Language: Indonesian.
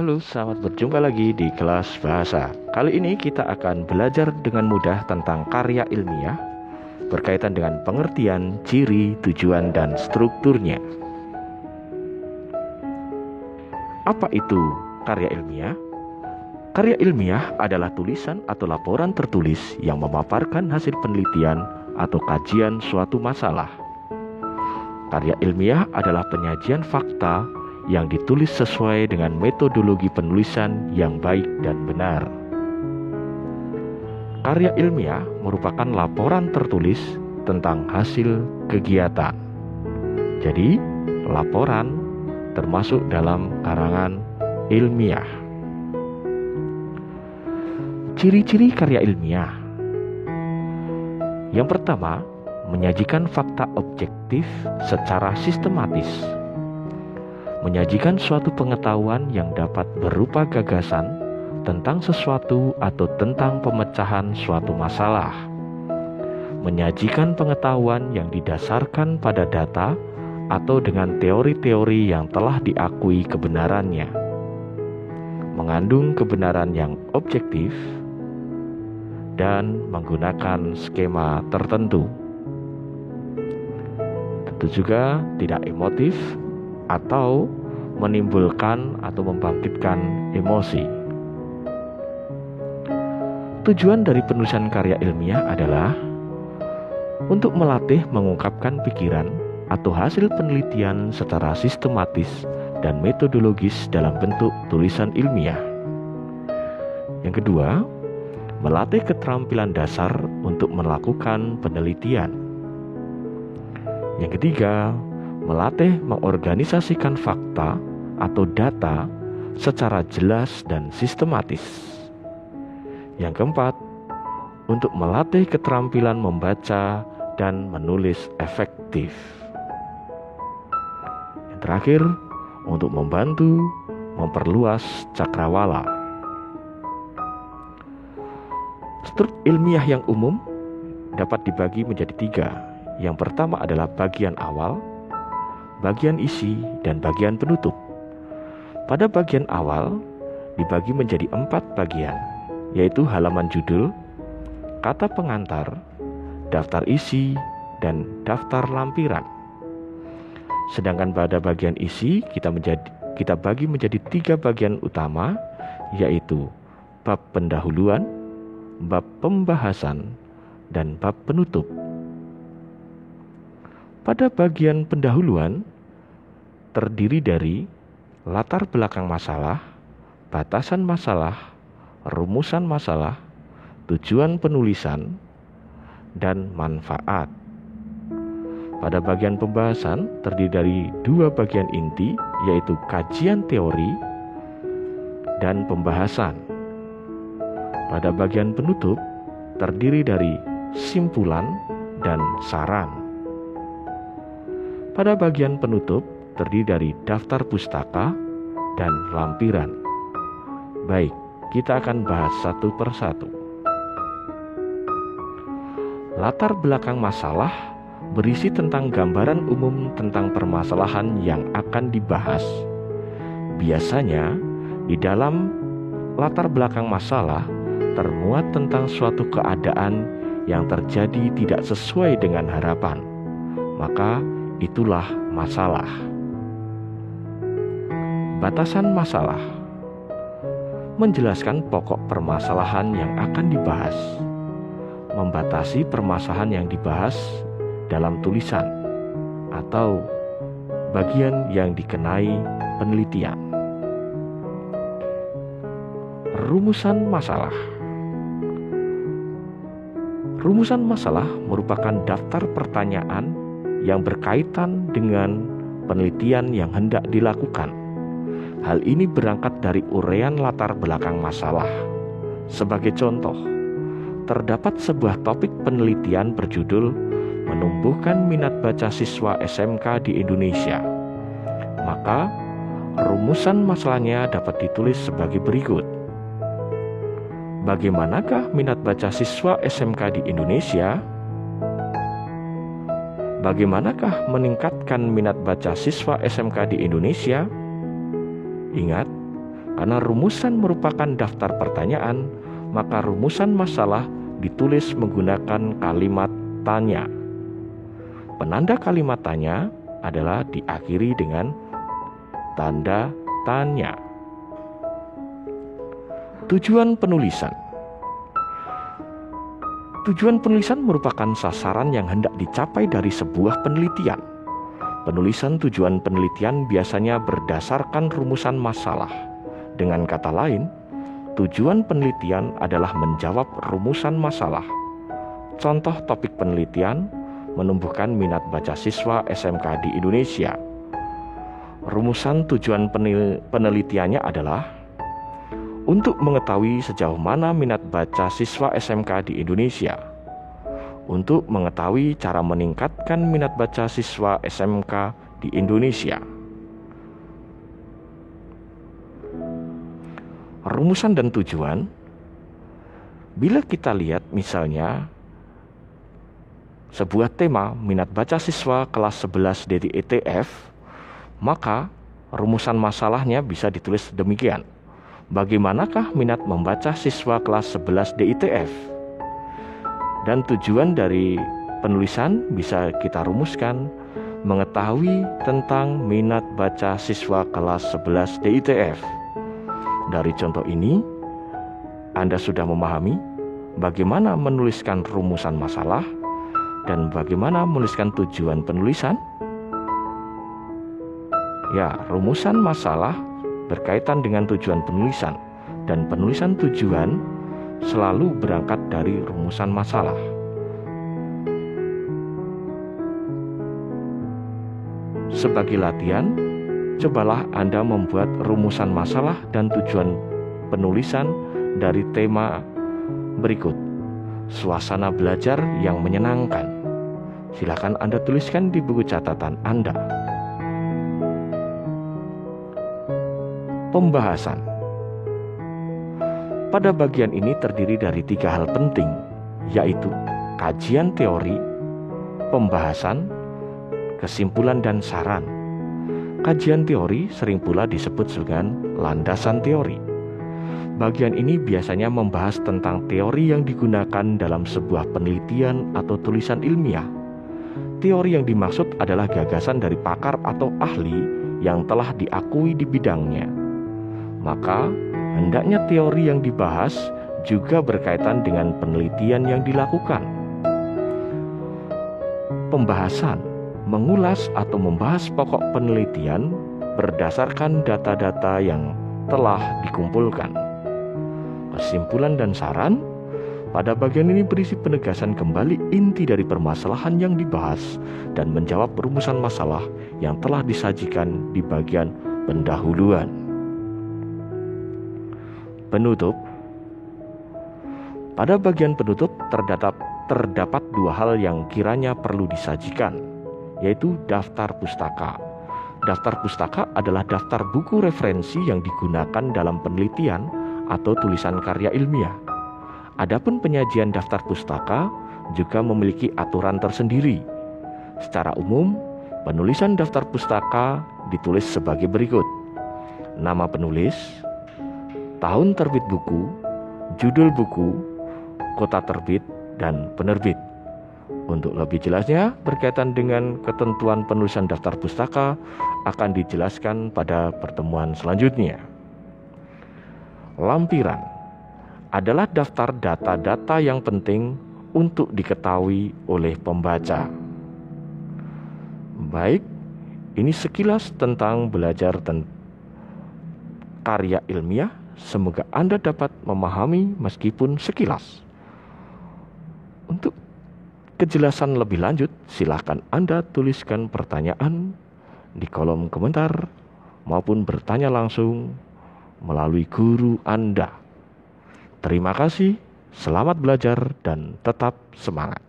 Halo, selamat berjumpa lagi di kelas bahasa. Kali ini kita akan belajar dengan mudah tentang karya ilmiah berkaitan dengan pengertian, ciri, tujuan, dan strukturnya. Apa itu karya ilmiah? Karya ilmiah adalah tulisan atau laporan tertulis yang memaparkan hasil penelitian atau kajian suatu masalah. Karya ilmiah adalah penyajian fakta yang ditulis sesuai dengan metodologi penulisan yang baik dan benar. Karya ilmiah merupakan laporan tertulis tentang hasil kegiatan. Jadi, laporan termasuk dalam karangan ilmiah. Ciri-ciri karya ilmiah. Yang pertama, menyajikan fakta objektif secara sistematis. Menyajikan suatu pengetahuan yang dapat berupa gagasan tentang sesuatu atau tentang pemecahan suatu masalah. Menyajikan pengetahuan yang didasarkan pada data atau dengan teori-teori yang telah diakui kebenarannya. Mengandung kebenaran yang objektif dan menggunakan skema tertentu. Tentu juga tidak emotif atau menimbulkan atau membangkitkan emosi. Tujuan dari penulisan karya ilmiah adalah untuk melatih mengungkapkan pikiran atau hasil penelitian secara sistematis dan metodologis dalam bentuk tulisan ilmiah. Yang kedua, melatih keterampilan dasar untuk melakukan penelitian. Yang ketiga, melatih mengorganisasikan fakta atau data secara jelas dan sistematis. Yang keempat, untuk melatih keterampilan membaca dan menulis efektif. Yang terakhir, untuk membantu memperluas cakrawala. Struktur ilmiah yang umum dapat dibagi menjadi 3. Yang pertama adalah bagian awal, bagian isi, dan bagian penutup. Pada bagian awal dibagi menjadi 4 bagian, yaitu halaman judul, kata pengantar, daftar isi, dan daftar lampiran. Sedangkan pada bagian isi kita bagi menjadi 3 bagian utama, yaitu bab pendahuluan, bab pembahasan, dan bab penutup. Pada bagian pendahuluan terdiri dari latar belakang masalah, batasan masalah, rumusan masalah, tujuan penulisan, dan manfaat. Pada bagian pembahasan terdiri dari 2 bagian inti, yaitu kajian teori dan pembahasan. Pada bagian penutup terdiri dari simpulan dan saran. Pada bagian penutup terdiri dari daftar pustaka dan lampiran. Baik, kita akan bahas satu persatu. Latar belakang masalah berisi tentang gambaran umum tentang permasalahan yang akan dibahas. Biasanya, di dalam latar belakang masalah termuat tentang suatu keadaan yang terjadi tidak sesuai dengan harapan. Maka itulah masalah. Batasan masalah menjelaskan pokok permasalahan yang akan dibahas, membatasi permasalahan yang dibahas dalam tulisan atau bagian yang dikenai penelitian. Rumusan masalah. Rumusan masalah merupakan daftar pertanyaan yang berkaitan dengan penelitian yang hendak dilakukan. Hal ini berangkat dari uraian latar belakang masalah. Sebagai contoh, terdapat sebuah topik penelitian berjudul menumbuhkan minat baca siswa SMK di Indonesia. Maka, rumusan masalahnya dapat ditulis sebagai berikut. Bagaimanakah minat baca siswa SMK di Indonesia? Bagaimanakah meningkatkan minat baca siswa SMK di Indonesia? Ingat, Karena rumusan merupakan daftar pertanyaan, maka rumusan masalah ditulis menggunakan kalimat tanya. Penanda kalimat tanya adalah diakhiri dengan tanda tanya. Tujuan penulisan. Tujuan penulisan merupakan sasaran yang hendak dicapai dari sebuah penelitian. Penulisan tujuan penelitian biasanya berdasarkan rumusan masalah. Dengan kata lain, tujuan penelitian adalah menjawab rumusan masalah. Contoh topik penelitian menumbuhkan minat baca siswa SMK di Indonesia. Rumusan tujuan penelitiannya adalah untuk mengetahui sejauh mana minat baca siswa SMK di Indonesia, untuk mengetahui cara meningkatkan minat baca siswa SMK di Indonesia. Rumusan dan tujuan, bila kita lihat misalnya sebuah tema minat baca siswa kelas 11 DITF, maka rumusan masalahnya bisa ditulis demikian. Bagaimanakah minat membaca siswa kelas 11 DITF? Dan tujuan dari penulisan bisa kita rumuskan mengetahui tentang minat baca siswa kelas 11 DITF. Dari contoh ini, Anda sudah memahami bagaimana menuliskan rumusan masalah dan bagaimana menuliskan tujuan penulisan. Ya, rumusan masalah berkaitan dengan tujuan penulisan, dan penulisan tujuan selalu berangkat dari rumusan masalah. Sebagai latihan, cobalah Anda membuat rumusan masalah dan tujuan penulisan dari tema berikut. Suasana belajar yang menyenangkan. Silakan Anda tuliskan di buku catatan Anda. Pembahasan. Pada bagian ini terdiri dari 3 hal penting, yaitu kajian teori, pembahasan, kesimpulan dan saran. Kajian teori sering pula disebut dengan landasan teori. Bagian ini biasanya membahas tentang teori yang digunakan dalam sebuah penelitian atau tulisan ilmiah. Teori yang dimaksud adalah gagasan dari pakar atau ahli yang telah diakui di bidangnya. Maka, hendaknya teori yang dibahas juga berkaitan dengan penelitian yang dilakukan. Pembahasan mengulas atau membahas pokok penelitian berdasarkan data-data yang telah dikumpulkan. Kesimpulan dan saran pada bagian ini berisi penegasan kembali inti dari permasalahan yang dibahas dan menjawab rumusan masalah yang telah disajikan di bagian pendahuluan. Penutup. Pada bagian penutup terdapat 2 hal yang kiranya perlu disajikan, yaitu daftar pustaka. Daftar pustaka adalah daftar buku referensi yang digunakan dalam penelitian atau tulisan karya ilmiah. Adapun penyajian daftar pustaka juga memiliki aturan tersendiri. Secara umum, penulisan daftar pustaka ditulis sebagai berikut: nama penulis, tahun terbit buku, judul buku, kota terbit, dan penerbit. Untuk lebih jelasnya berkaitan dengan ketentuan penulisan daftar pustaka akan dijelaskan pada pertemuan selanjutnya. Lampiran adalah daftar data-data yang penting untuk diketahui oleh pembaca. Baik, ini sekilas tentang belajar karya ilmiah. Semoga Anda dapat memahami meskipun sekilas. Untuk kejelasan lebih lanjut, silakan Anda tuliskan pertanyaan di kolom komentar maupun bertanya langsung melalui guru Anda. Terima kasih, selamat belajar dan tetap semangat.